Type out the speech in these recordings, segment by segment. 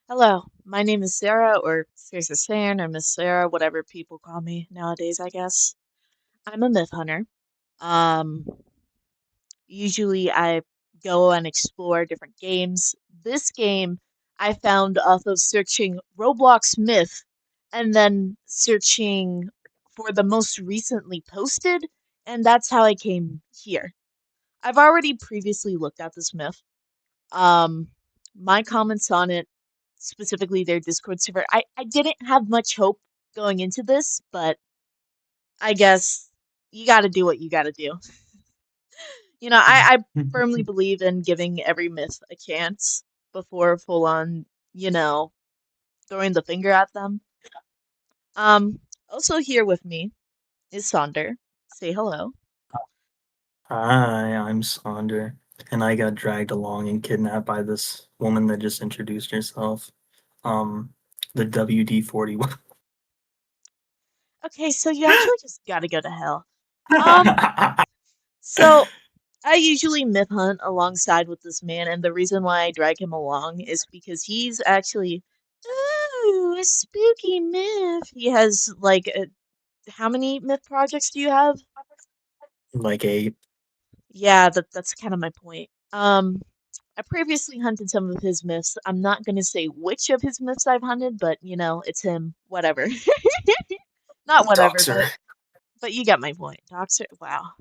Hello, my name is Sarah, or Sarah San, or Miss Sarah, whatever people call me nowadays, I guess. I'm a myth hunter. Um, Usually I go and explore different games. This game I found off of searching Roblox myth and then searching for the most recently posted, and that's how I came here. I've already previously looked at this myth. Um, my comments on it, specifically their Discord server, I didn't have much hope going into this, but I guess you gotta do what you gotta do. I firmly believe in giving every myth a chance before full on, you know, throwing the finger at them. Um, Also here with me is Sonder. Say hello. Hi, I'm Sonder, and I got dragged along and kidnapped by this woman that just introduced herself. Um, the WD-41. Okay, so you actually just gotta go to hell. Um, so I usually myth hunt alongside with this man, and the reason why I drag him along is because he's actually, ooh, a spooky myth. He has how many myth projects do you have? Like a Yeah, that's kind of my point. I previously hunted some of his myths. I'm not gonna say which of his myths I've hunted, but it's him. Whatever. Not whatever, doxer. but you get my point. Doxer. Wow.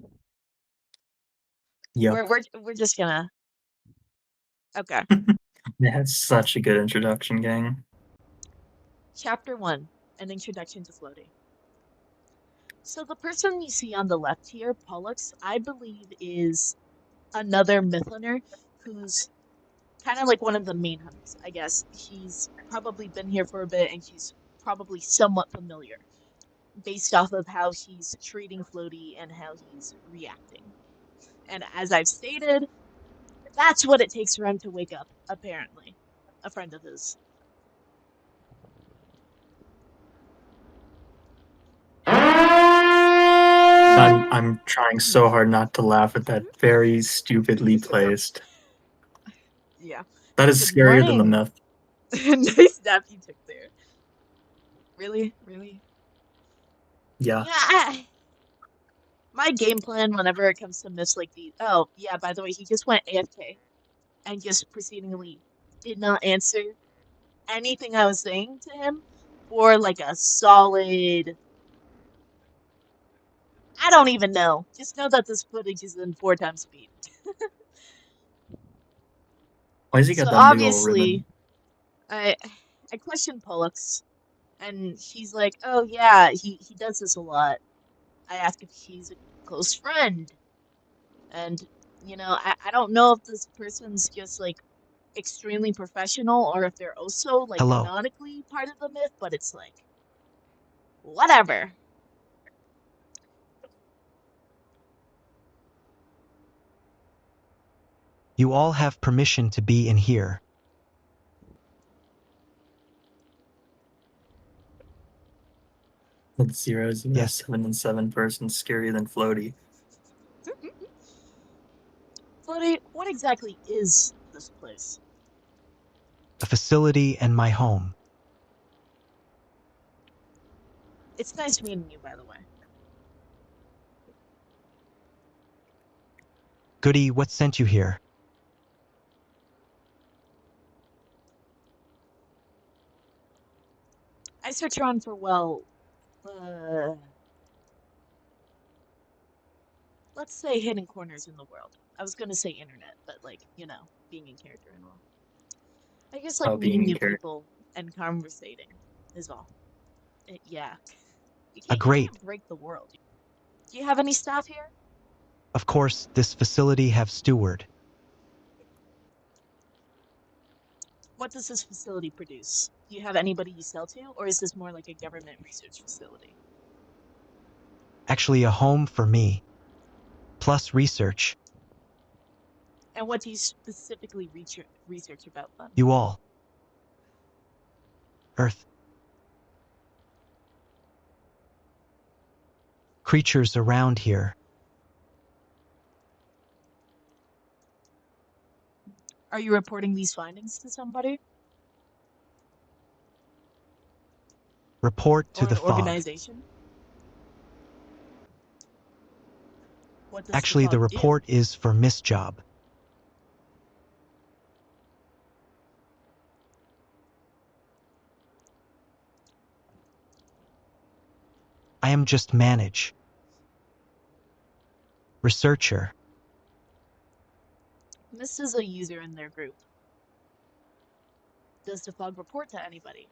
Yep. We're just gonna. Okay. That's such a good introduction, gang. Chapter 1, An Introduction to Floating. So the person you see on the left here, Pollux, I believe is another myth hunter who's kind of like one of the main hunters, I guess. He's probably been here for a bit and he's probably somewhat familiar based off of how he's treating Floaty and how he's reacting. And as I've stated, that's what it takes for him to wake up, apparently. A friend of his. I'm trying so hard not to laugh at that very stupidly placed. Yeah. That is Good scarier than the morning. myth. Nice nap you took there. Really? Really? Yeah. Yeah, my game plan whenever it comes to myths like these. Oh, yeah, by the way, he just went AFK and just proceedingly did not answer anything I was saying to him for like a solid. I don't even know. Just know that this footage is in 4 times speed. Why has he So got that big old ribbon? obviously, I I questioned Pollux, and he's like, "Oh yeah, he does this a lot." I ask if he's a close friend, and I don't know if this person's just like extremely professional or if they're also like Hello. canonically part of the myth, but it's like whatever. You all have permission to be in here. It's 0, 0, Yes, 7, and 7 person scarier than floaty. Floaty, what exactly is this place? a facility and my home. It's nice meeting you, by the way. Goody, what sent you here? I search around for, uh, let's say hidden corners in the world. I was gonna say internet, but like, being in character and all. I guess like Oh, being meeting in new character. people and conversating is all. Yeah. A You great. can't break the world. Do you have any staff here? Of course, this facility have steward. What does this facility produce? Do you have anybody you sell to, or is this more like a government research facility? Actually a home for me. Plus research. And what do you specifically research about them? You all. Earth. Creatures around here. Are you reporting these findings to somebody? Report to Or the an fog. organization? What does Actually, the fog do? report is for Miss Job. I am just manage. Researcher. Miss is a user in their group. Does the fog report to anybody?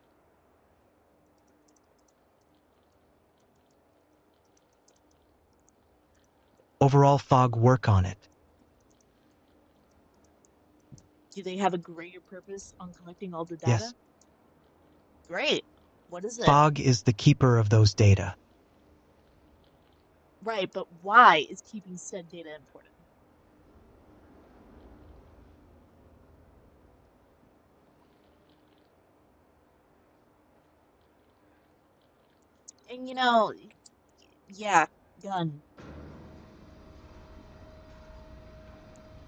Overall fog work on it. Do they have a greater purpose on collecting all the data? Yes. Great. What is it? Fog is the keeper of those data. Right, but why is keeping said data important? And yeah, gun.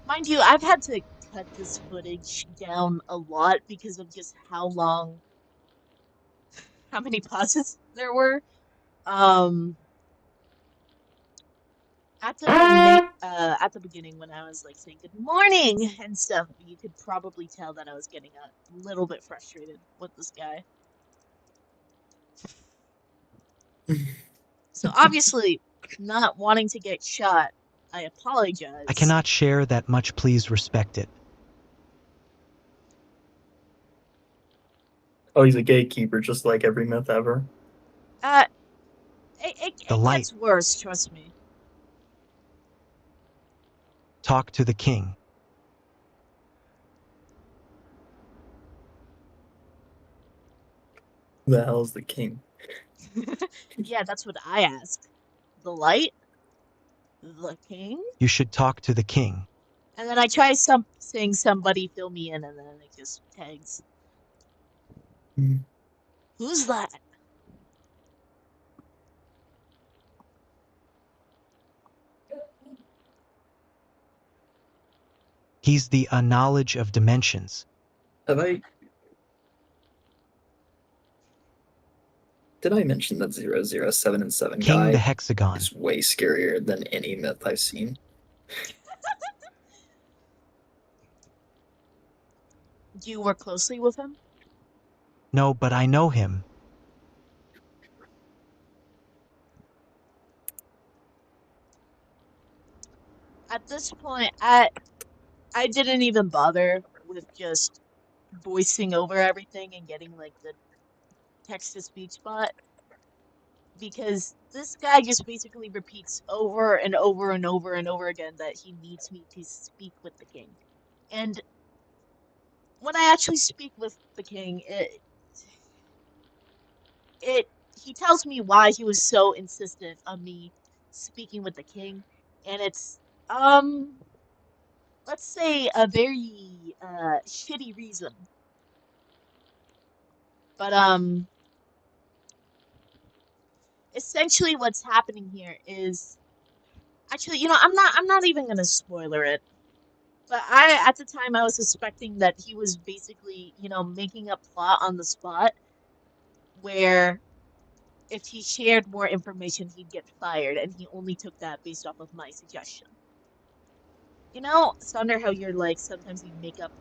Mind you, I've had to cut this footage down a lot because of just how many pauses there were. At the beginning when I was like saying good morning and stuff, you could probably tell that I was getting a little bit frustrated with this guy. So obviously, not wanting to get shot, I apologize. I cannot share that much, please respect it. Oh, he's a gatekeeper, just like every myth ever. It The light. gets worse, trust me. Talk to the king. Who the hell is the king? Yeah, that's what I ask. The light? The king? You should talk to the king. And then I try saying somebody fill me in, and then it just tags. Who's that? He's the knowledge of dimensions. Did I mention that 007 and 7 King guy the hexagon. is way scarier than any myth I've seen? Do you work closely with him? No, but I know him. At this point, I didn't even bother with just voicing over everything and getting like the text-to-speech bot, because this guy just basically repeats over and over and over and over again that he needs me to speak with the king. And when I actually speak with the king, he tells me why he was so insistent on me speaking with the king, and it's let's say a very shitty reason. But essentially what's happening here is actually, I'm not even gonna spoiler it. But at the time I was suspecting that he was basically, making a plot on the spot where if he shared more information he'd get fired, and he only took that based off of my suggestion. Sonder, how you're like sometimes you make up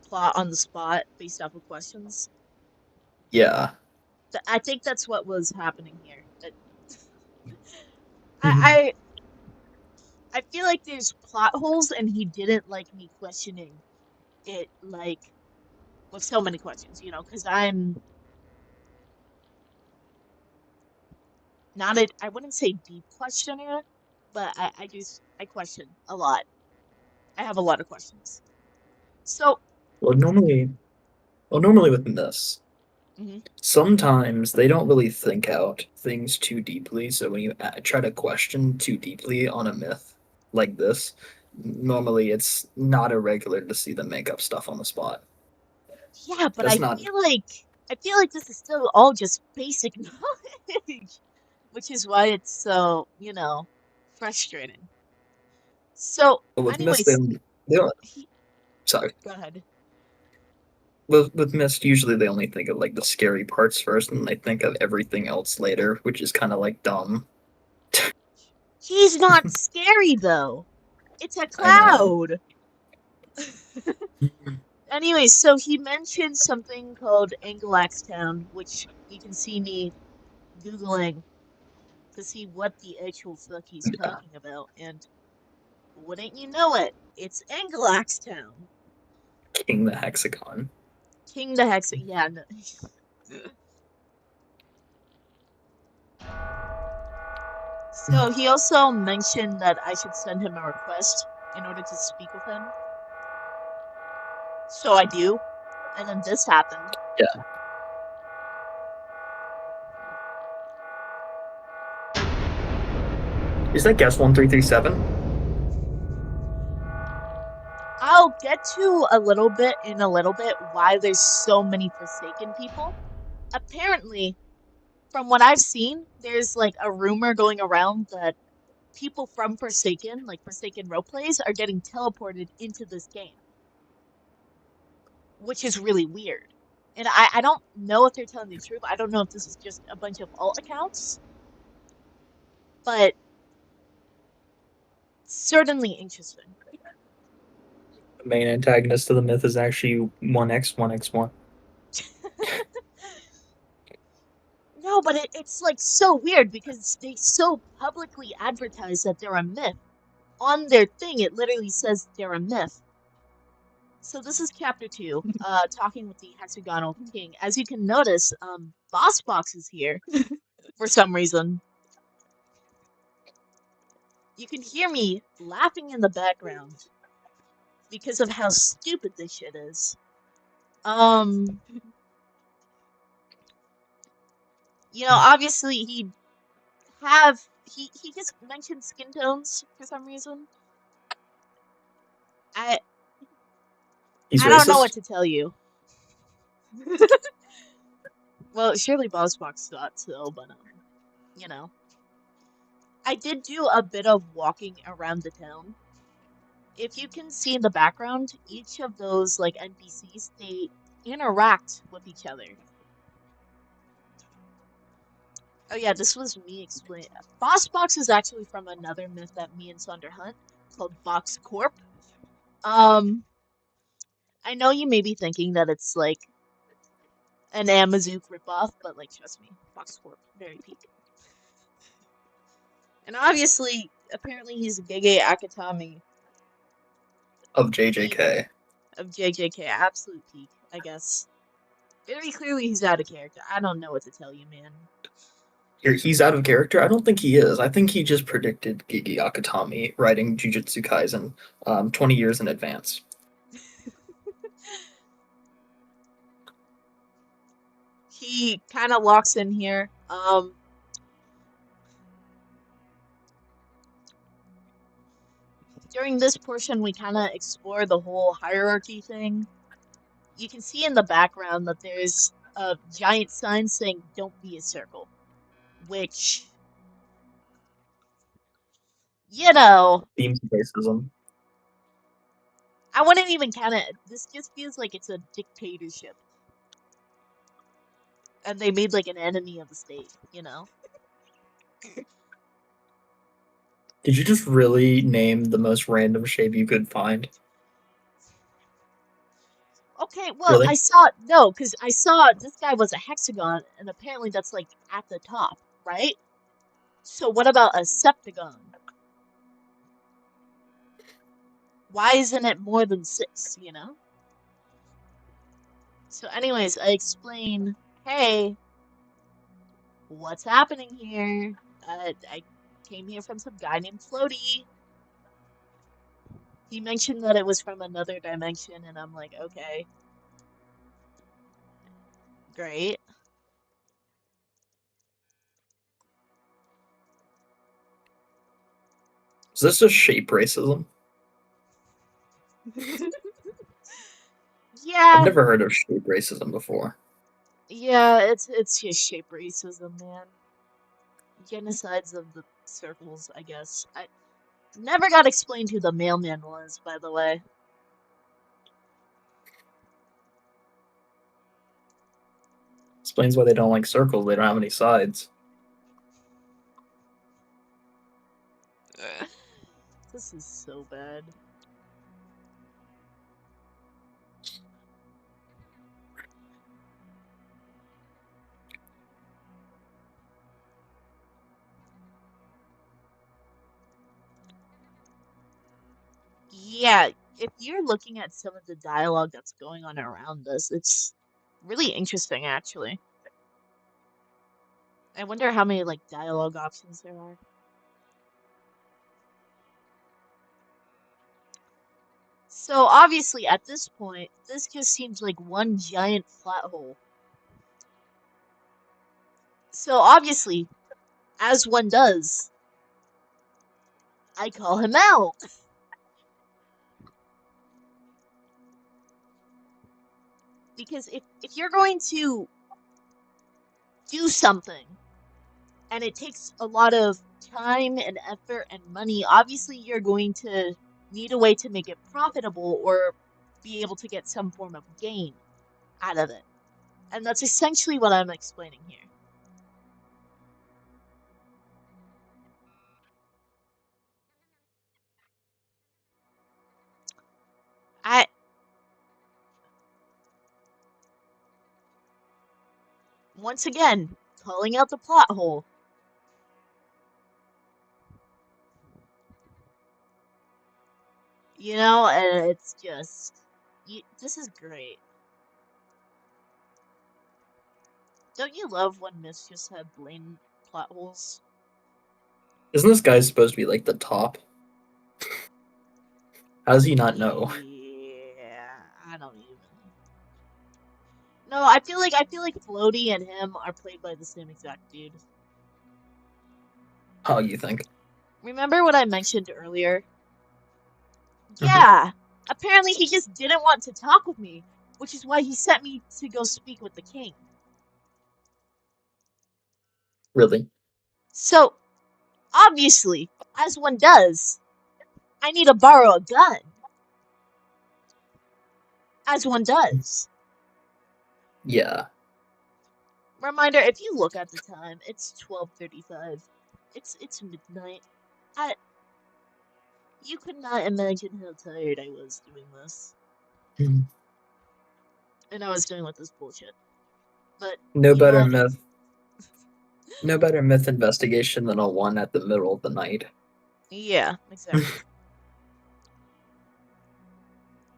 plot on the spot based off of questions? Yeah. I think that's what was happening here. I feel like there's plot holes, and he didn't like me questioning it, like, with so many questions, because I'm not I wouldn't say deep questioner, but I question a lot. I have a lot of questions. So, Well, normally with this, mhm. sometimes they don't really think out things too deeply. So when you try to question too deeply on a myth like this, normally it's not irregular to see them make up stuff on the spot. Yeah, but That's not. I feel like this is still all just basic knowledge, which is why it's so, frustrating. So, But with myths, anyways, they don't. he, Sorry. go ahead. with Mist, usually they only think of like the scary parts first, and they think of everything else later, which is kind of like dumb. He's not scary though. It's a I know. cloud. Anyway, so he mentioned something called Angulax Town, which you can see me Googling to see what the actual fuck he's Yeah, talking about, and wouldn't you know it, it's Angulax Town. King the Hexagon. King the Hex. Yeah. No. So he also mentioned that I should send him a request in order to speak with him. So I do, and then this happened. Yeah. Is that guess 1337? I'll get to a little bit in a little bit why there's so many Forsaken people. Apparently, from what I've seen, there's like a rumor going around that people from Forsaken, like Forsaken roleplays, are getting teleported into this game, which is really weird. And I don't know if they're telling the truth. I don't know if this is just a bunch of alt accounts, but certainly interesting. The main antagonist of the myth is actually 1x1x1. No, but it's like so weird because they so publicly advertise that they're a myth. On their thing, it literally says they're a myth. So this is chapter 2, talking with the Hexagonal King. As you can notice, Boss Box is here for some reason. You can hear me laughing in the background because of how stupid this shit is. Obviously he just mentioned skin tones for some reason. I He's I don't know what racist. to tell you. Well, surely Boss Box thought so, but you know. I did do a bit of walking around the town. If you can see in the background, each of those like NPCs, they interact with each other. Oh yeah, this was me explain. Boss Box is actually from another myth that me and Sonder hunt called Box Corp. Um, I know you may be thinking that it's like an Amazook ripoff, but like trust me, Box Corp, very peak. And obviously, apparently he's Gege Akatami, Of peak JJK. of JJK, absolute peak, I guess. Very clearly he's out of character. I don't know what to tell you, man. He's out of character? I don't think he is. I think he just predicted Gigi Akatami writing Jujutsu Kaisen 20 years in advance. He kind of locks in here. During this portion, we kind of explore the whole hierarchy thing. You can see in the background that there's a giant sign saying "Don't be a circle," which, you know, Themes of racism. I wouldn't even count it. This just feels like it's a dictatorship, and they made like an enemy of the state. Did you just really name the most random shape you could find? Okay, well, Really? because I saw this guy was a hexagon, and apparently that's like at the top, right? So what about a septagon? Why isn't it more than 6? So anyways, I explain, hey, what's happening here? I came here from some guy named Floaty. He mentioned that it was from another dimension, and I'm like, okay, great. Is this just shape racism? I've Yeah, never heard of shape racism before. yeah, it's just shape racism, man. Genocides of the circles, I guess. I never got explained who the mailman was, by the way. Explains why they don't like circles. They don't have any sides. This is so bad. Yeah, if you're looking at some of the dialogue that's going on around us, it's really interesting, actually. I wonder how many, like, dialogue options there are. So, obviously, at this point, this just seems like one giant plot hole. So, obviously, as one does, I call him out. Because if you're going to do something and it takes a lot of time and effort and money, obviously you're going to need a way to make it profitable or be able to get some form of gain out of it. And that's essentially what I'm explaining here. I Once again, calling out the plot hole. You know, and it's just this is great. Don't you love when myths just have blatant plot holes? Isn't this guy supposed to be like the top? How does he not know? Yeah, I don't even. No, I feel like Floaty and him are played by the same exact dude. How you think? Remember what I mentioned earlier? Mm-hmm. Yeah, apparently he just didn't want to talk with me, which is why he sent me to go speak with the king. Really? So, obviously, as one does, I need to borrow a gun. As one does. Yeah. Reminder, if you look at the time, it's 12:35. It's midnight. You could not imagine how tired I was doing this. Mhm. And I was dealing with this bullshit. But, No you better know, myth. No better myth investigation than a one at the middle of the night. yeah, exactly.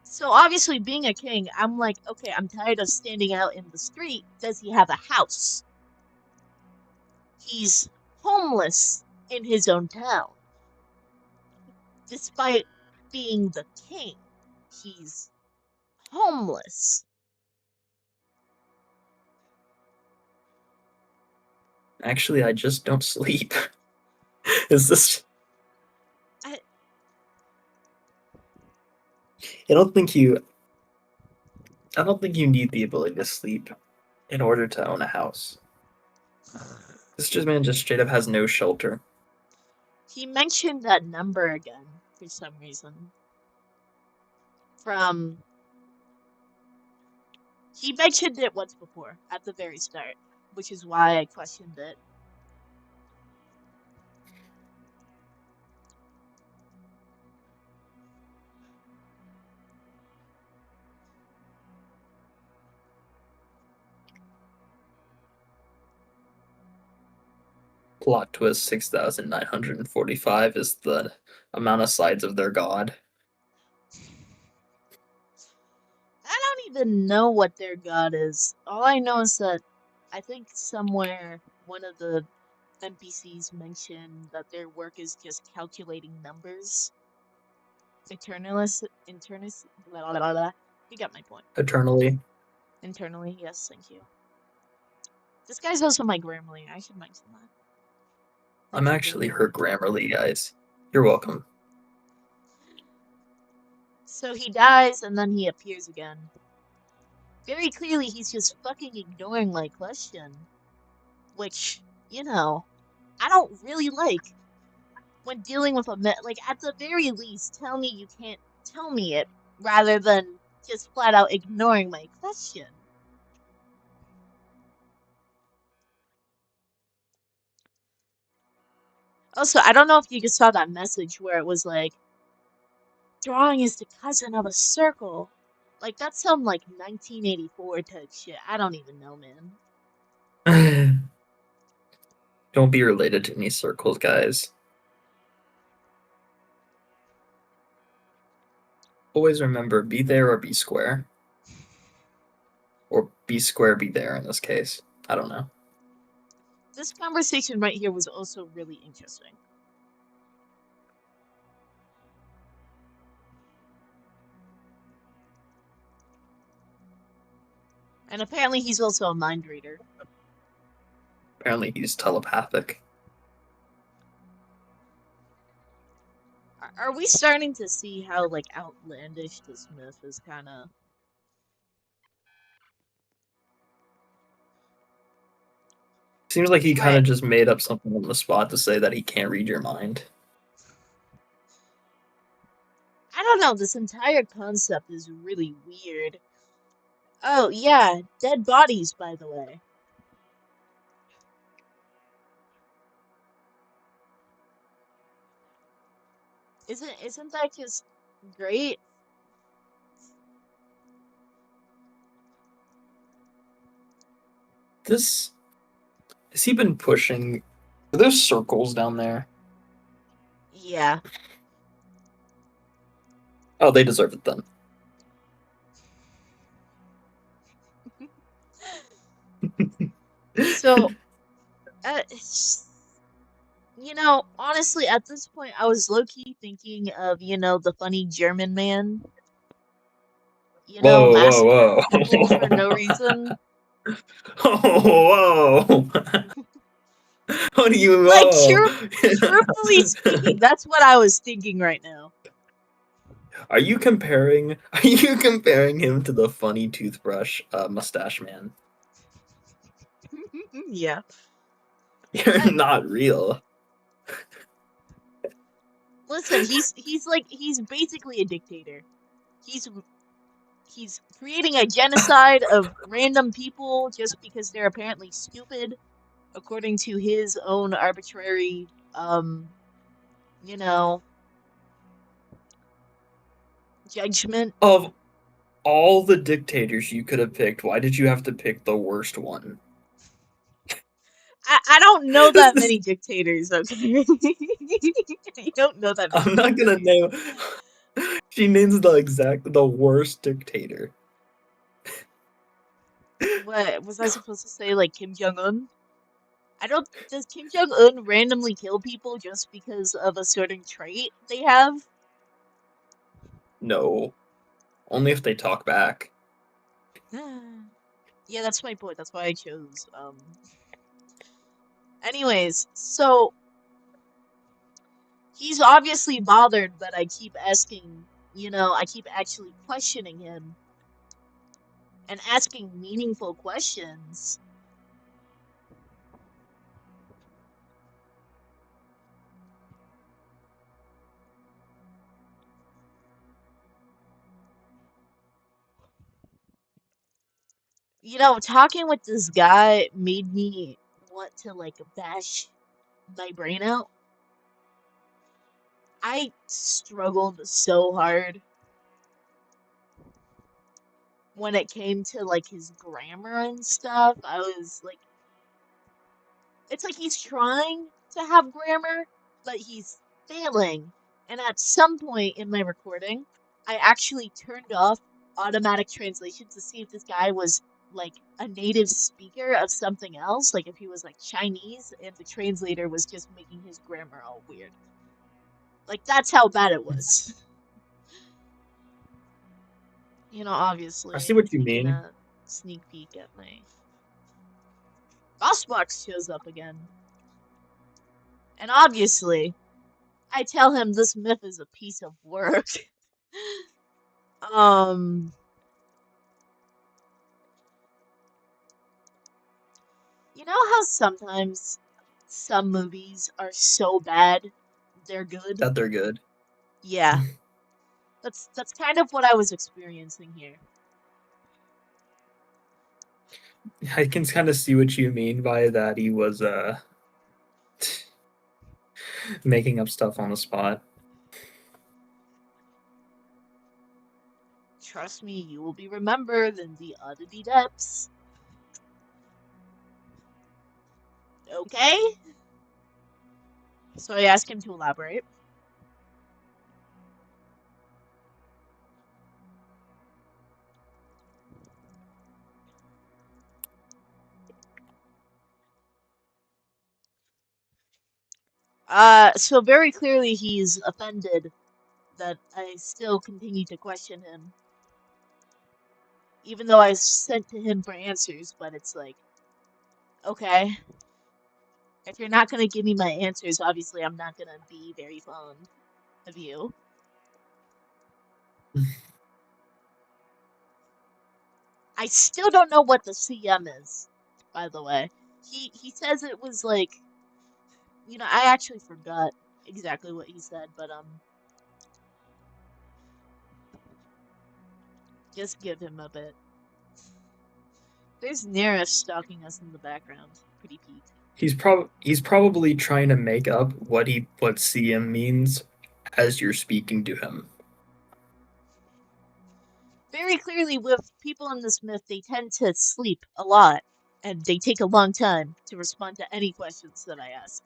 So obviously, being a king, I'm like, okay, I'm tired of standing out in the street. Does he have a house? He's homeless in his own town. Despite being the king, he's homeless. Actually, I just don't sleep. Is this? I, I don't think you. I don't think you need the ability to sleep in order to own a house. This just man just straight up has no shelter. he mentioned that number again for some reason. From He mentioned it once before at the very start, which is why I questioned it. Plot twist: 6,945 is the amount of sides of their god. I don't even know what their god is. All I know is that I think somewhere one of the NPCs mentioned that their work is just calculating numbers. Eternus, blah, blah, blah, blah. You got my point. Eternally. Internally, yes, thank you. This guy's also my Grammarly. I should mention that. I'm Thank you actually very her much. Grammarly, guys. You're welcome. So he dies and then he appears again. Very clearly, he's just fucking ignoring my question. Which, you know, I don't really like when dealing with a myth. Like, at the very least, tell me you can't tell me it rather than just flat out ignoring my question. Also, I don't know if you just saw that message where it was like, drawing is the cousin of a circle. Like, that's some, like, 1984 type shit. I don't even know, man. Don't be related to any circles, guys. Always remember, be there or be square. Or be square, be there in this case. I don't know. This conversation right here was also really interesting. And apparently he's also a mind reader. Apparently he's telepathic. Are we starting to see how, like, outlandish this myth is kind of... Seems like he kind But, of just made up something on the spot to say that he can't read your mind. I don't know, this entire concept is really weird. Oh, yeah, dead bodies, by the way. Isn't that just great? This has he been pushing? Are there circles down there? Yeah. Oh, they deserve it then. So, you know, honestly, at this point, I was low-key thinking of, you know, the funny German man, you know, Whoa, massacring whoa, people for whoa. no reason. Oh, whoa. What do you Like, whoa? truthfully speaking, that's what I was thinking right now. Are you comparing him to the funny toothbrush mustache man? Yeah. You're not real. Listen, he's basically a dictator. He's he's creating a genocide of random people just because they're apparently stupid, according to his own arbitrary, you know, judgment. Of all the dictators you could have picked, why did you have to pick the worst one? I don't know This that is, many dictators, okay? I don't know that many I'm not gonna dictators. name. She names the worst dictator. What was I supposed to say? Like Kim Jong Un? I don't. Does Kim Jong Un randomly kill people just because of a certain trait they have? No, only if they talk back. Yeah, that's my point. That's why I chose. Anyways, so he's obviously bothered that I keep asking. You know, I keep actually questioning him and asking meaningful questions. You know, talking with this guy made me want to like bash my brain out. I struggled so hard when it came to like his grammar and stuff. I was like, it's like he's trying to have grammar, but he's failing. And at some point in my recording, I actually turned off automatic translation to see if this guy was like a native speaker of something else, like if he was like Chinese and the translator was just making his grammar all weird. Like that's how bad it was. You know, I see obviously what you taking mean. a sneak peek at my Box shows up again. And obviously, I tell him this myth is a piece of work. um, you know how sometimes some movies are so bad they're good? That they're good. Yeah, that's kind of what I was experiencing here. I can kind of see what you mean by that. He was Making up stuff on the spot. Trust me, you will be remembered in the oddity depths. Okay? So I asked him to elaborate. So very clearly he's offended that I still continue to question him. Even though I sent to him for answers, but it's like, okay. If you're not gonna give me my answers, obviously I'm not gonna be very fond of you. I still don't know what the CM is, by the way. He says it was like, I actually forgot exactly what he said, but just give him a bit. There's Nereus stalking us in the background. Pretty peak. He's probably trying to make up what CM means as you're speaking to him. Very clearly, with people in this myth, they tend to sleep a lot, and they take a long time to respond to any questions that I ask.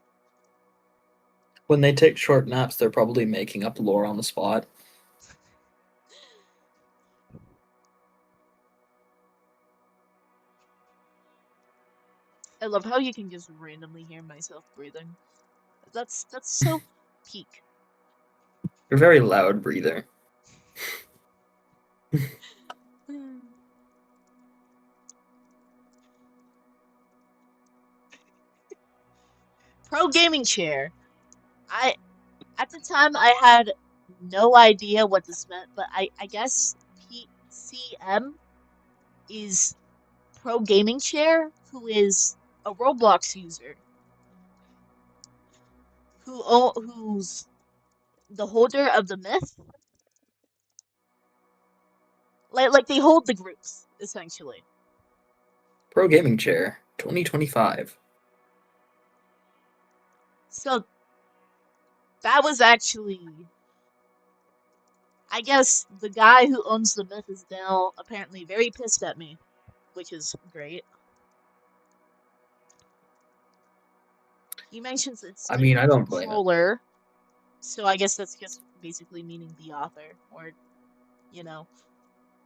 When they take short naps, they're probably making up lore on the spot. I love how you can just randomly hear myself breathing. That's so peak. You're a very loud breather. Pro gaming chair. At the time I had no idea what this meant, but I guess PCM is pro gaming chair who is a Roblox user who's the holder of the myth. Like they hold the groups essentially. Pro Gaming Chair 2025. So that was actually, I guess the guy who owns the myth is now apparently very pissed at me, which is great. He mentions it's I mean, I the don't blame it. controller, so I guess that's just basically meaning the author, or,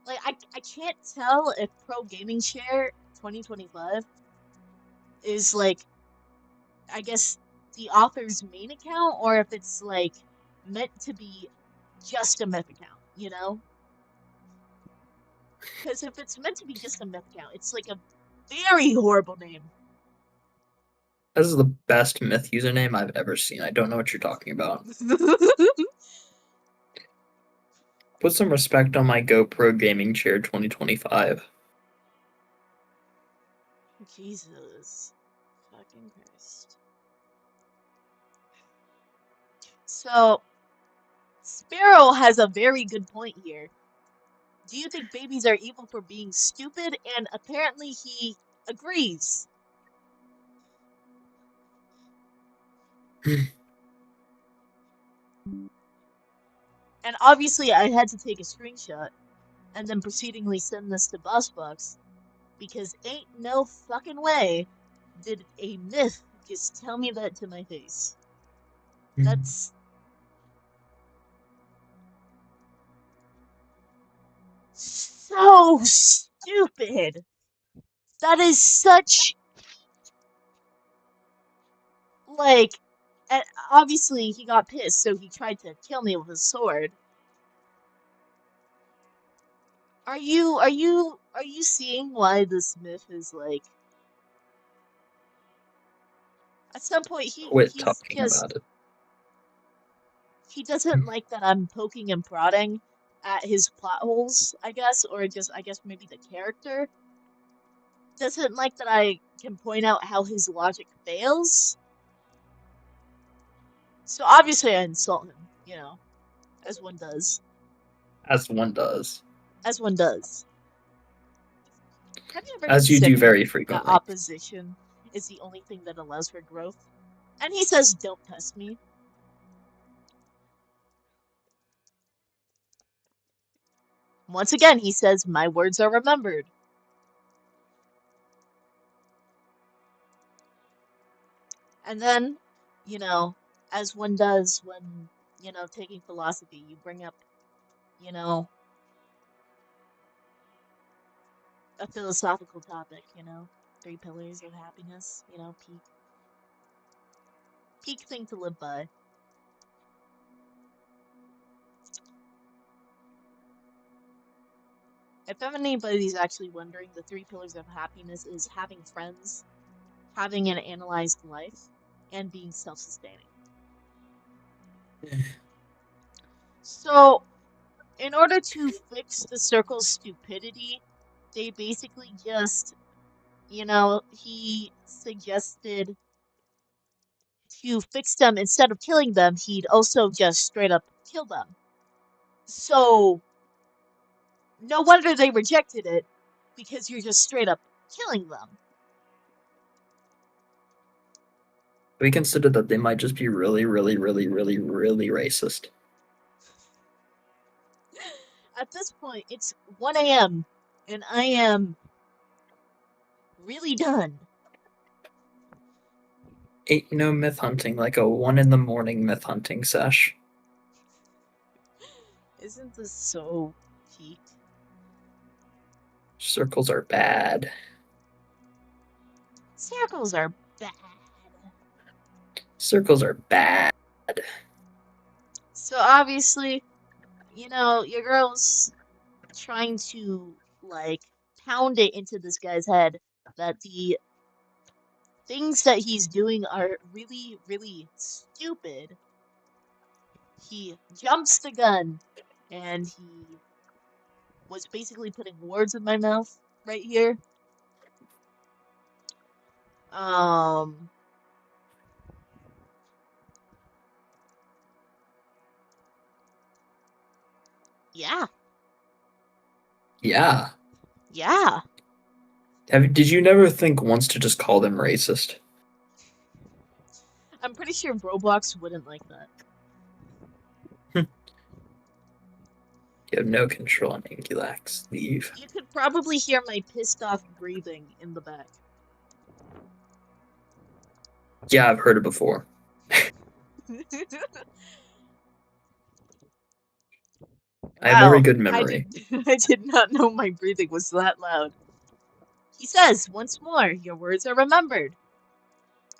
Like, I can't tell if Pro Gaming Share 2025 is, like, I guess, the author's main account, or if it's, like, meant to be just a myth account, Because if it's meant to be just a myth account, it's, like, a very horrible name. This is the best myth username I've ever seen. I don't know what you're talking about. Put some respect on my GoPro Gaming Chair 2025. Jesus. Fucking Christ. So, Sparrow has a very good point here. Do you think babies are evil for being stupid? And apparently he agrees. And obviously I had to take a screenshot and then proceedingly send this to BossBox because ain't no fucking way did a myth just tell me that to my face. That's so stupid. That is such, like, obviously he got pissed, so he tried to kill me with his sword. Are you seeing why this myth is like? At some point Quit he's talking just, about it. he doesn't like that I'm poking and prodding at his plot holes, I guess, or just I guess maybe the character doesn't like that I can point out how his logic fails. So obviously I insult him, as one does. As one does. As one does. Have you ever As you do considered very that frequently. opposition is the only thing that allows for growth? And he says, "Don't test me." Once again, he says, my words are remembered. And then, you know, as one does when, taking philosophy, you bring up, you know, a philosophical topic, 3 pillars of happiness, peak thing to live by. If anybody's actually wondering, the 3 pillars of happiness is having friends, having an analyzed life, and being self-sustaining. So, in order to fix the circle's stupidity, they basically just, he suggested to fix them, instead of killing them, he'd also just straight up kill them. So, no wonder they rejected it, because you're just straight up killing them. We consider that they might just be really, really, really, really, really racist. At this point, it's 1 a.m., and I am really done. Myth hunting, like a 1 in the morning myth hunting sesh. Isn't this so peak? Circles are bad. Circles are bad. Circles are bad. So obviously, your girl's trying to, pound it into this guy's head that the things that he's doing are really, really stupid. He jumps the gun, and he was basically putting words in my mouth right here. Yeah. Yeah. Yeah. Did you never think once to just call them racist? I'm pretty sure Roblox wouldn't like that. You have no control on Angulax. Leave. You could probably hear my pissed off breathing in the back. Yeah, I've heard it before. I have very good memory. I did not know my breathing was that loud. He says, once more, your words are remembered.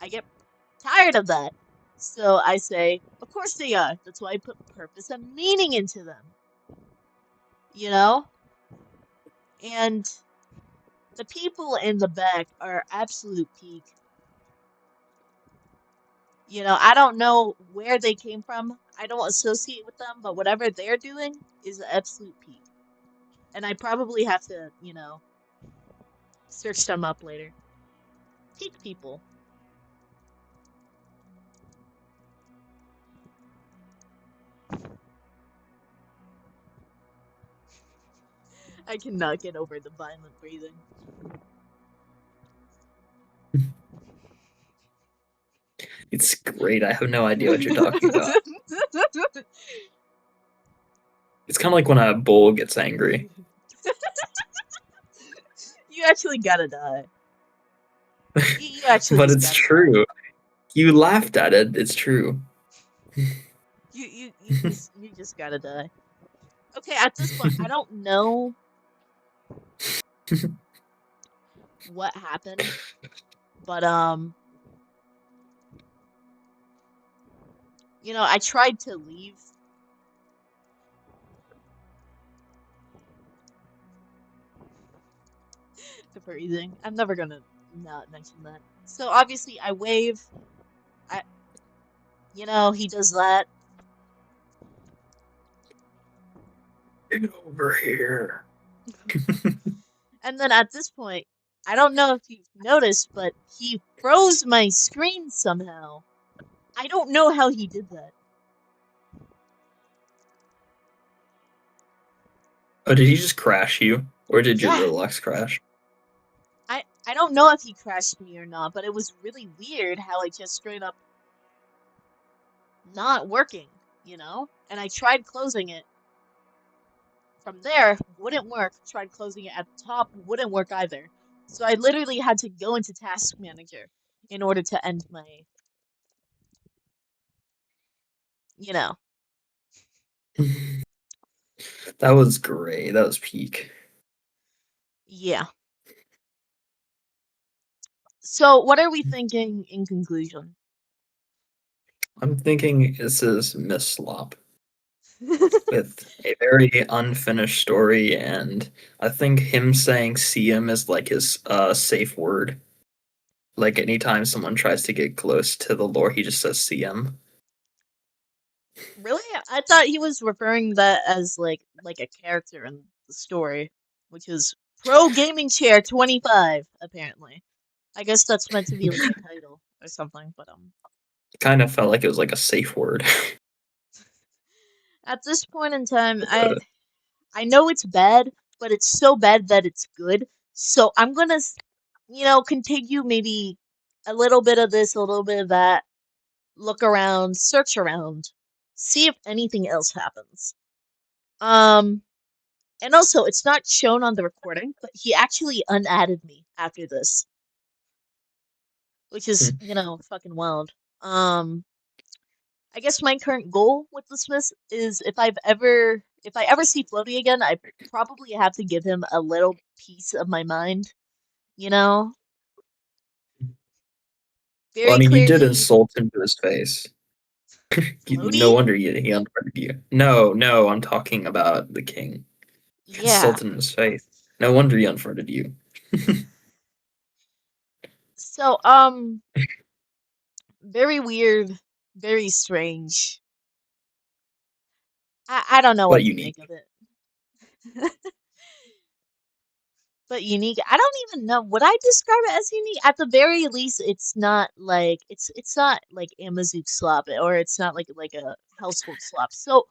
I get tired of that. So I say, of course they are. That's why I put purpose and meaning into them. And the people in the back are absolute peak. I don't know where they came from. I don't associate with them, but whatever they're doing is the absolute peak. And I probably have to, search them up later. Peak people. I cannot get over the violent breathing. It's great. I have no idea what you're talking about. It's kind of like when a bull gets angry. You actually gotta die. You actually But just it's gotta true. die. You laughed at it. It's true. You just gotta die. Okay, at this point, I don't know what happened, but I tried to leave. The breathing. I'm never gonna not mention that. So obviously I wave. He does that. Get over here. And then at this point, I don't know if you've noticed, but he froze my screen somehow. I don't know how he did that. Oh, did he just crash you? Or did your Yeah. Roblox crash? I don't know if he crashed me or not, but it was really weird how it just straight up not working, And I tried closing it. from there, wouldn't work. Tried closing it at the top, wouldn't work either. So I literally had to go into Task Manager in order to end my, you know. That was great. That was peak. Yeah. So what are we thinking in conclusion? I'm thinking this is Miss Slop with a very unfinished story, and I think him saying "CM" is like his safe word. Like anytime someone tries to get close to the lore, he just says "CM." Really? I thought he was referring that as like a character in the story, which is Pro Gaming Chair 25, apparently. I guess that's meant to be like a title or something, but It kind of felt like it was like a safe word. at this point in time, Uh, I know it's bad, but it's so bad that it's good. So I'm gonna, continue maybe a little bit of this, a little bit of that, look around, search around, see if anything else happens. Um, and also, it's not shown on the recording, but he actually unadded me after this, which is, hmm. fucking wild. Um, I guess my current goal with the Smiths is if I ever see Floaty again, I probably have to give him a little piece of my mind, you know? Well, I Very mean, you did clearly, insult him to his face. No Floaty? wonder he unfriended you. No, no, I'm talking about the king. Yeah. Insulted in his face. No wonder he unfriended you. So, very weird, very strange. I don't know But what to unique. make of it. But unique, I don't even know. Would I describe it as unique? At the very least, it's not like Amazook slop or it's not like a household slop. So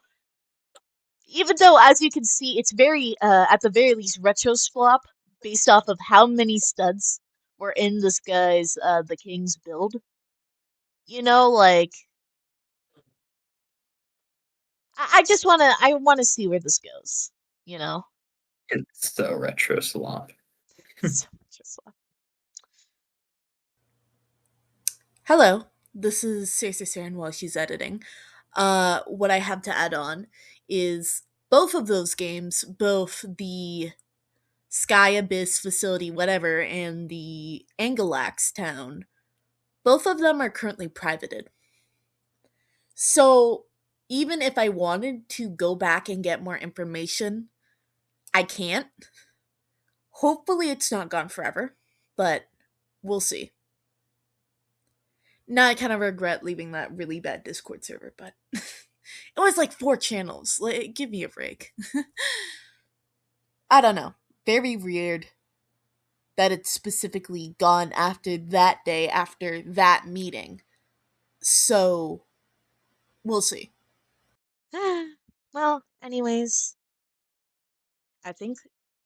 even though, as you can see, it's very at the very least retro slop based off of how many studs were in this guy's the King's build. Like I wanna see where this goes. You know, It's so retro slop. so much slop. Hello, this is Cersei Saren while she's editing. What I have to add on is both of those games, both the Sky Abyss facility, whatever, and the Angulax town, both of them are currently privated. So even if I wanted to go back and get more information, I can't. Hopefully, it's not gone forever, but we'll see. Now I kind of regret leaving that really bad Discord server, but it was like 4 channels. Like, give me a break. I don't know. Very weird that it's specifically gone after that day, after that meeting. So, we'll see. Well, anyways, I think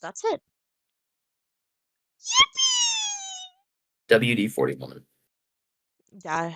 that's it. WD 40 woman. Yeah.